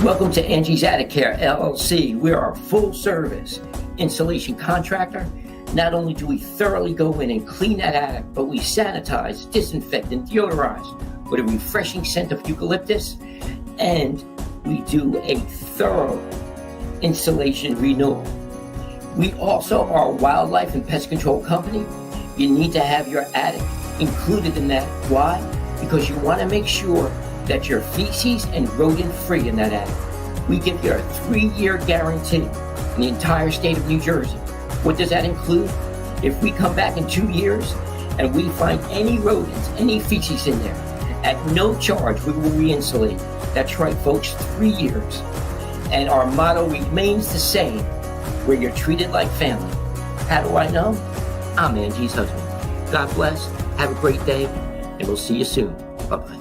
Welcome to Angie's Attic Care LLC. We are a full-service insulation contractor. Not only do we thoroughly go in and clean that attic, but we sanitize, disinfect, and deodorize with a refreshing scent of eucalyptus, and we do a thorough insulation renewal. We also are a wildlife and pest control company. You need to have your attic included in that. Why? Because you want to make sure that you're feces and rodent free in that attic. We give you a 3-year guarantee in the entire state of New Jersey. What does that include? If we come back in 2 years and we find any rodents, any feces in there, at no charge we will re-insulate. That's right, folks, 3 years. And our motto remains the same, where you're treated like family. How do I know? I'm Angie's husband. God bless, have a great day, and we'll see you soon. Bye-bye.